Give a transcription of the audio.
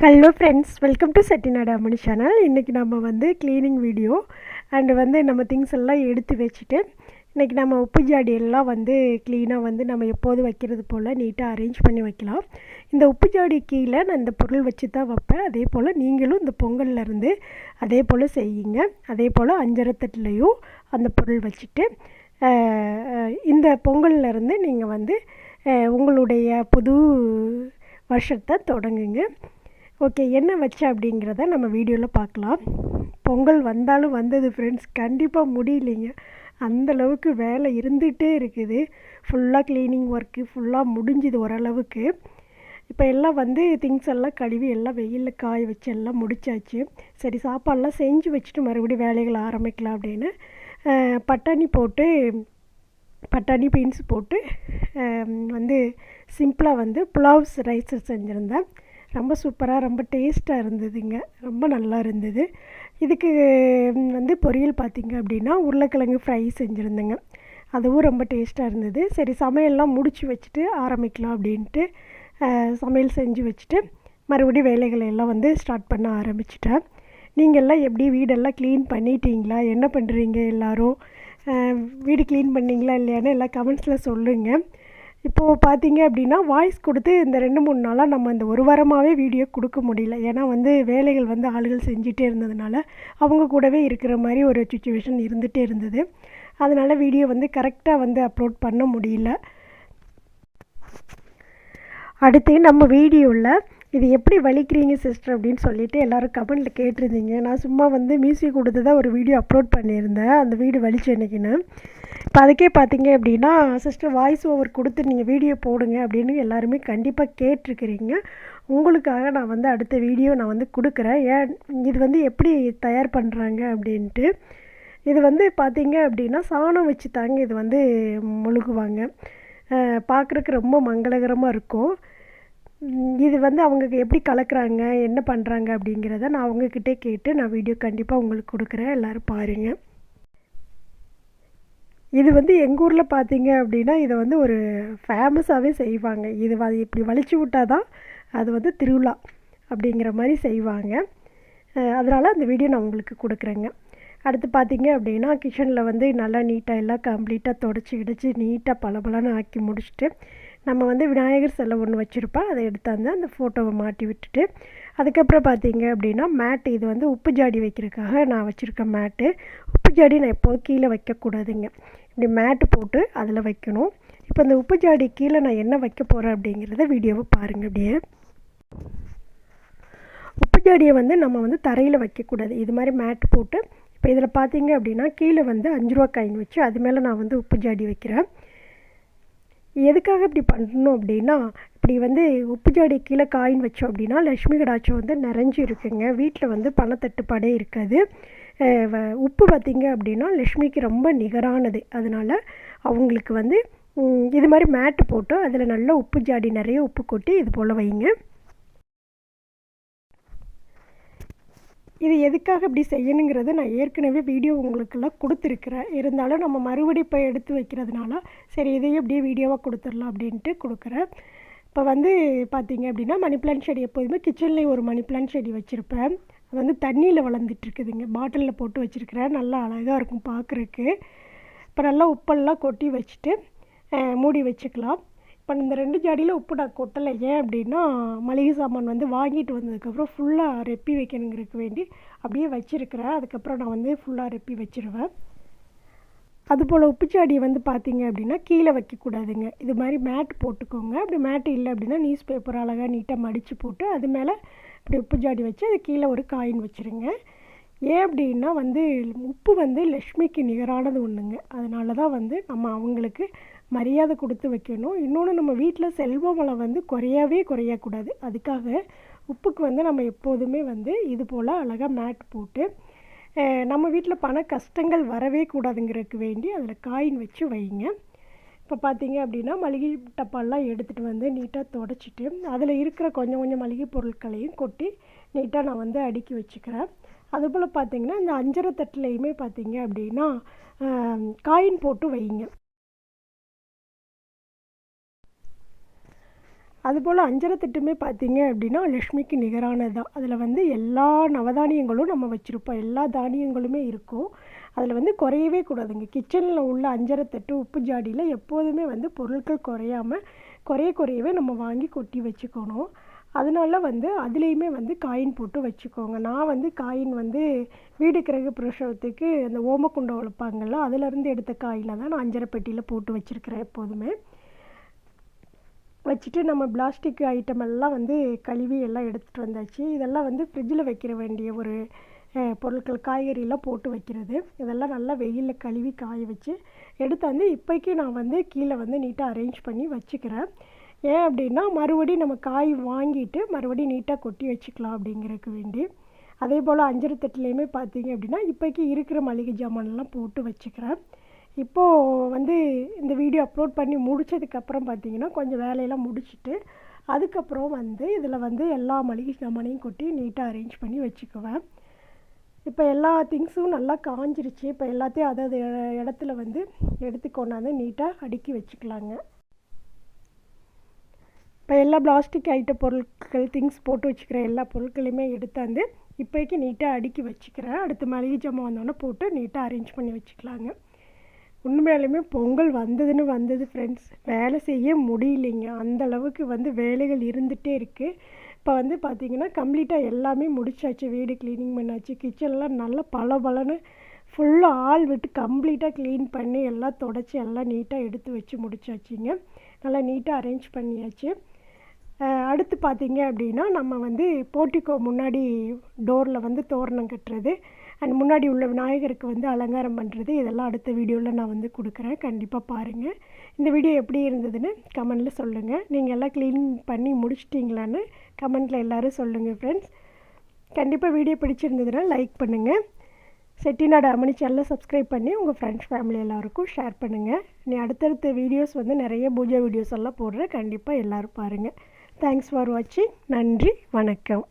Hello friends, welcome to Chettinad Ammani channel. இன்றைக்கி நம்ம வந்து க்ளீனிங் வீடியோ அண்டு வந்து நம்ம திங்ஸ் எல்லாம் எடுத்து வச்சுட்டு இன்றைக்கி நம்ம உப்பு ஜாடி எல்லாம் வந்து க்ளீனாக வந்து நம்ம எப்போதும் வைக்கிறது போல் நீட்டாக அரேஞ்ச் பண்ணி வைக்கலாம். இந்த உப்பு ஜாடி கீழே நான் இந்த பொருள் வச்சு தான் வைப்பேன். அதே போல் நீங்களும் இந்த பொங்கல்லேருந்து அதே போல் செய்யுங்க. அதே போல் அஞ்சரத்தட்டுலையும் அந்த பொருள் வச்சுட்டு இந்த பொங்கல்லேருந்து நீங்கள் வந்து உங்களுடைய புது வருஷத்தை தொடங்குங்க. ஓகே, என்ன வச்சேன் அப்படிங்கிறத நம்ம வீடியோவில் பார்க்கலாம். பொங்கல் வந்தாலும் வந்தது ஃப்ரெண்ட்ஸ், கண்டிப்பாக முடியலைங்க. அந்தளவுக்கு வேலை இருந்துகிட்டே இருக்குது. ஃபுல்லாக க்ளீனிங் ஒர்க்கு ஃபுல்லாக முடிஞ்சுது ஓரளவுக்கு. இப்போ எல்லாம் வந்து திங்ஸ் எல்லாம் கழுவி எல்லாம் வெயிலில் காய வச்சு எல்லாம் முடித்தாச்சு. சரி, சாப்பாடெல்லாம் செஞ்சு வச்சுட்டு மறுபடியும் வேலைகளை ஆரம்பிக்கலாம் அப்படின்னு பட்டாணி பீன்ஸ் போட்டு வந்து சிம்பிளாக வந்து புலாவ்ஸ் ரைஸ் செஞ்சுருந்தேன். ரொம்ப சூப்பராக ரொம்ப டேஸ்ட்டாக இருந்ததுங்க, ரொம்ப நல்லா இருந்தது. இதுக்கு வந்து பொரியல் பார்த்திங்க அப்படின்னா உருளைக்கிழங்கு ஃப்ரை செஞ்சுருந்தேங்க, அதுவும் ரொம்ப டேஸ்ட்டாக இருந்தது. சரி, சமையல்லாம் முடித்து வச்சுட்டு ஆரம்பிக்கலாம் அப்படின்ட்டு சமையல் செஞ்சு வச்சுட்டு மறுபடியும் வேலைகளை எல்லாம் வந்து ஸ்டார்ட் பண்ண ஆரம்பிச்சிட்டேன். நீங்கள்லாம் எப்படி வீடெல்லாம் க்ளீன் பண்ணிட்டீங்களா? என்ன பண்ணுறீங்க எல்லோரும்? வீடு க்ளீன் பண்ணிங்களா இல்லையான்னு எல்லாம் கமெண்ட்ஸில் சொல்லுங்கள். இப்போது பார்த்தீங்க அப்படின்னா வாய்ஸ் கொடுத்து இந்த 2-3 நாளாக நம்ம இந்த ஒரு வாரமாகவே வீடியோ கொடுக்க முடியல. ஏன்னா வந்து வேலைகள் வந்து ஆளுகள் செஞ்சிட்டே இருந்ததுனால அவங்க கூடவே இருக்கிற மாதிரி ஒரு சுச்சுவேஷன் இருந்துகிட்டே இருந்தது. அதனால் வீடியோ வந்து கரெக்டாக வந்து அப்லோட் பண்ண முடியல. அடுத்து நம்ம வீடியோவில் இது எப்படி வலிக்கிறீங்க சிஸ்டர் அப்படின்னு சொல்லிவிட்டு எல்லோரும் கமெண்ட்டில் கேட்டிருந்தீங்க. நான் சும்மா வந்து மியூசிக் கொடுத்து தான் ஒரு வீடியோ அப்லோட் பண்ணியிருந்தேன், அந்த வீடு வலிச்சு அன்றைக்கின்னு. இப்போ அதுக்கே பார்த்தீங்க அப்படின்னா சிஸ்டர் வாய்ஸ் ஓவர் கொடுத்து நீங்கள் வீடியோ போடுங்க அப்படின்னு எல்லாருமே கண்டிப்பாக கேட்டிருக்கிறீங்க. உங்களுக்காக நான் வந்து அடுத்த வீடியோ நான் வந்து கொடுக்குறேன். ஏன் இது வந்து எப்படி தயார் பண்ணுறாங்க அப்படின்ட்டு. இது வந்து பார்த்தீங்க அப்படின்னா சாணம் வச்சு தாங்க இது வந்து முழுகுவாங்க. பார்க்குறக்கு ரொம்ப மங்களகரமாக இருக்கும். இது வந்து அவங்க எப்படி கலக்கிறாங்க என்ன பண்ணுறாங்க அப்படிங்கிறத நான் அவங்கக்கிட்டே கேட்டு நான் வீடியோ கண்டிப்பாக உங்களுக்கு கொடுக்குறேன், எல்லோரும் பாருங்கள். இது வந்து எங்கள் ஊரில் பார்த்தீங்க அப்படின்னா இதை வந்து ஒரு ஃபேமஸாகவே செய்வாங்க. இது இப்படி வலிச்சு விட்டால் தான் அது வந்து திருவிழா அப்படிங்கிற மாதிரி செய்வாங்க. அதனால் அந்த வீடியோ நான் உங்களுக்கு கொடுக்குறேங்க. அடுத்து பார்த்தீங்க அப்படின்னா கிச்சனில் வந்து நல்லா நீட்டாக எல்லாம் கம்ப்ளீட்டாக தொடச்சி கிடச்சி நீட்டாக பளபளன்னு ஆக்கி முடிச்சுட்டு நம்ம வந்து விநாயகர் சிலை ஒன்று வச்சுருப்பேன், அதை எடுத்தாந்து அந்த ஃபோட்டோவை மாட்டி விட்டுட்டு அதுக்கப்புறம் பார்த்தீங்க அப்படின்னா மேட்டு, இது வந்து உப்பு ஜாடி வைக்கிறதுக்காக நான் வச்சுருக்கேன் மேட்டு. உப்பு ஜாடி நான் எப்போதும் கீழே வைக்கக்கூடாதுங்க, இப்படி மேட்டு போட்டு அதில் வைக்கணும். இப்போ இந்த உப்பு ஜாடி கீழே நான் என்ன வைக்க போகிறேன் அப்படிங்கிறத வீடியோவை பாருங்கள். அப்படியே உப்பு ஜாடியை வந்து நம்ம வந்து தரையில் வைக்கக்கூடாது, இது மாதிரி மேட்டு போட்டு. இப்போ இதில் பார்த்தீங்க அப்படின்னா கீழே வந்து 5 ரூபா காயின் வச்சு அது மேலே நான் வந்து உப்பு ஜாடி வைக்கிறேன். எதுக்காக இப்படி பண்ணணும் அப்படின்னா, இப்படி வந்து உப்பு ஜாடி கீழே காயின் வச்சோம் அப்படின்னா லக்ஷ்மி கடாட்சம் வந்து நிறைஞ்சி இருக்குங்க. வீட்டில் வந்து பணத்தட்டுப்பாடே இருக்காது. உப்பு பார்த்திங்க அப்படின்னா லக்ஷ்மிக்கு ரொம்ப நிகரானது. அதனால் அவங்களுக்கு வந்து இது மாதிரி மேட்டு போட்டு அதில் நல்லா உப்பு ஜாடி நிறைய உப்பு கொட்டி இது போல் வைங்க. இது எதுக்காக இப்படி செய்யணுங்கிறது நான் ஏற்கனவே வீடியோ உங்களுக்கெல்லாம் கொடுத்துருக்குறேன். இருந்தாலும் நம்ம மறுபடியும் இப்போ எடுத்து வைக்கிறதுனால சரி இதையும் அப்படியே வீடியோவாக கொடுத்துடலாம் அப்படின்ட்டு கொடுக்குறேன். இப்போ வந்து பார்த்திங்க அப்படின்னா மணி பிளான்ட் செடி எப்போதுமே கிச்சன்லேயும் ஒரு மணி பிளான்ட் செடி வச்சுருப்பேன். அது வந்து தண்ணியில் வளர்ந்துட்டுருக்குதுங்க, பாட்டிலில் போட்டு வச்சுருக்கிறேன், நல்லா அழகாக இருக்கும் பார்க்குறக்கு. இப்போ நல்லா உப்பெல்லாம் கொட்டி வச்சுட்டு மூடி வச்சுக்கலாம். இப்போ இந்த 2 ஜாடியில் உப்பு நான் கொட்டலை. ஏன் அப்படின்னா மளிகை சாமான் வந்து வாங்கிட்டு வந்ததுக்கப்புறம் ஃபுல்லாக ரெப்பி வைக்கணுங்கிறதுக்கு வேண்டி அப்படியே வச்சுருக்கிறேன். அதுக்கப்புறம் நான் வந்து ஃபுல்லாக ரெப்பி வச்சுருவேன். அதுபோல் உப்பு ஜாடியை வந்து பார்த்திங்க அப்படின்னா கீழே வைக்கக்கூடாதுங்க, இது மாதிரி மேட் போட்டுக்கோங்க. அப்படி மேட்டு இல்லை அப்படின்னா நியூஸ் பேப்பர் அழகாக நீட்டாக மடித்து போட்டு அது மேலே இப்படி உப்பு ஜாடி வச்சு அது கீழே ஒரு காயின் வச்சுருங்க. ஏன் அப்படின்னா வந்து உப்பு வந்து லக்ஷ்மிக்கு நிகரானது ஒன்றுங்க. அதனால தான் வந்து நம்ம அவங்களுக்கு மரியாதை கொடுத்து வைக்கணும். இன்னொன்று, நம்ம வீட்டில் செல்வ வளம் வந்து குறையக்கூடாது. அதுக்காக உப்புக்கு வந்து நம்ம எப்போதுமே வந்து இது போல் அழகாக மேட் போட்டு நம்ம வீட்டில் பண கஷ்டங்கள் வரவே கூடாதுங்கிறதுக்கு வேண்டி அதில் காயின் வச்சு வைங்க. இப்போ பார்த்தீங்க அப்படின்னா மளிகை டப்பாலாம் எடுத்துகிட்டு வந்து நீட்டாக துடைச்சிட்டு அதில் இருக்கிற கொஞ்சம் கொஞ்சம் மளிகை பொருட்களையும் கொட்டி நீட்டாக நான் வந்து அடுக்கி வச்சுக்கிறேன். அதுபோல் பார்த்திங்கன்னா இந்த அஞ்சரை தட்டுலையுமே பார்த்திங்க அப்படின்னா காயின் போட்டு வைங்க. அதுபோல் அஞ்சரை தட்டுமே பார்த்திங்க அப்படின்னா லக்ஷ்மிக்கு நிகரானது தான். அதில் வந்து எல்லா நவதானியங்களும் நம்ம வச்சுருப்போம், எல்லா தானியங்களுமே இருக்கும். அதில் வந்து குறையவே கூடாதுங்க. கிச்சனில் உள்ள அஞ்சரை தட்டு உப்பு ஜாடியில் எப்போதுமே வந்து பொருட்கள் குறையாமல் குறையவே நம்ம வாங்கி கொட்டி வச்சுக்கணும். அதனால வந்து அதுலேயுமே வந்து காயின் போட்டு வச்சுக்கோங்க. நான் வந்து காயின் வந்து வீடு கிரக பிரசவத்துக்கு அந்த ஓமக்குண்டம் வளர்ப்பாங்கள்ல, அதிலேருந்து எடுத்த காயினை தான் நான் அஞ்சரை பெட்டியில் போட்டு வச்சுருக்கிறேன் எப்போதுமே. வச்சுட்டு நம்ம பிளாஸ்டிக் ஐட்டம் எல்லாம் வந்து கழுவி எல்லாம் எடுத்துகிட்டு வந்தாச்சு. இதெல்லாம் வந்து ஃப்ரிட்ஜில் வைக்கிற வேண்டிய ஒரு பொருட்கள், காய்கறியெல்லாம் போட்டு வைக்கிறது. இதெல்லாம் நல்லா வெயிலில் கழுவி காய வச்சு எடுத்தாந்து இப்போக்கி நான் வந்து கீழே வந்து நீட்டாக அரேஞ்ச் பண்ணி வச்சுக்கிறேன். ஏன் அப்படின்னா மறுபடியும் நம்ம காய் வாங்கிட்டு மறுபடியும் நீட்டாக கொட்டி வச்சுக்கலாம் அப்படிங்கிறதுக்கு வேண்டி. அதே போல் அஞ்சரை தட்டுலேயுமே பார்த்திங்க அப்படின்னா இப்போக்கி இருக்கிற மளிகை ஜாமான்லாம் போட்டு வச்சுக்கிறேன். இப்போது வந்து இந்த வீடியோ அப்லோட் பண்ணி முடித்ததுக்கப்புறம் பார்த்திங்கன்னா கொஞ்சம் வேலையெல்லாம் முடிச்சுட்டு அதுக்கப்புறம் வந்து இதில் வந்து எல்லா மளிகை சாமானையும் கொட்டி நீட்டாக அரேஞ்ச் பண்ணி வச்சுக்குவேன். இப்போ எல்லா திங்ஸும் நல்லா காஞ்சிருச்சு. இப்போ எல்லாத்தையும் அதாவது இடத்துல வந்து எடுத்து கொண்டாந்து நீட்டாக அடுக்கி வச்சுக்கலாங்க. இப்போ எல்லா பிளாஸ்டிக் ஐட்ட பொருட்கள் திங்ஸ் போட்டு வச்சுக்கிற எல்லா பொருட்களையுமே எடுத்தாந்து இப்போக்கி நீட்டாக அடுக்கி வச்சுக்கிறேன். அடுத்து மளிகை ஜாமான் வந்தோடனே போட்டு நீட்டாக அரேஞ்ச் பண்ணி வச்சுக்கலாங்க. உண்மையாலுமே பொங்கல் வந்தது ஃப்ரெண்ட்ஸ், வேலை செய்ய முடியலைங்க. அந்தளவுக்கு வந்து வேலைகள் இருந்துகிட்டே இருக்குது. இப்போ வந்து பார்த்திங்கன்னா கம்ப்ளீட்டாக எல்லாமே முடிச்சாச்சு. வீடு க்ளீனிங் பண்ணாச்சு, கிச்சன்லாம் நல்லா பளபளன்னு ஃபுல்லாக ஆள் விட்டு கம்ப்ளீட்டாக க்ளீன் பண்ணி எல்லாம் தொடச்சி எல்லாம் நீட்டாக எடுத்து வச்சு முடிச்சாச்சுங்க. நல்லா நீட்டாக அரேஞ்ச் பண்ணியாச்சு. அடுத்து பார்த்திங்க அப்படின்னா நம்ம வந்து போர்ட்டிகோ முன்னாடி டோரில் வந்து தோரணம் கட்டுறது அண்ட் முன்னாடி உள்ள விநாயகருக்கு வந்து அலங்காரம் பண்ணுறது, இதெல்லாம் அடுத்த வீடியோவில் நான் வந்து கொடுக்குறேன். கண்டிப்பாக பாருங்கள். இந்த வீடியோ எப்படி இருந்ததுன்னு கமெண்டில் சொல்லுங்கள். நீங்கள் எல்லாம் க்ளீன் பண்ணி முடிச்சிட்டிங்களான்னு கமெண்டில் எல்லோரும் சொல்லுங்கள் ஃப்ரெண்ட்ஸ். கண்டிப்பாக வீடியோ பிடிச்சிருந்ததுன்னா லைக் பண்ணுங்கள். செட்டிநாடு அம்மணி சேனலை சப்ஸ்கிரைப் பண்ணி உங்கள் ஃப்ரெண்ட்ஸ் ஃபேமிலி எல்லாருக்கும் ஷேர் பண்ணுங்கள். நீ அடுத்தடுத்த வீடியோஸ் வந்து நிறைய பூஜை வீடியோஸ் எல்லாம் போடுறேன். கண்டிப்பாக எல்லோரும் பாருங்கள். தேங்க்ஸ் ஃபார் வாட்சிங். நன்றி, வணக்கம்.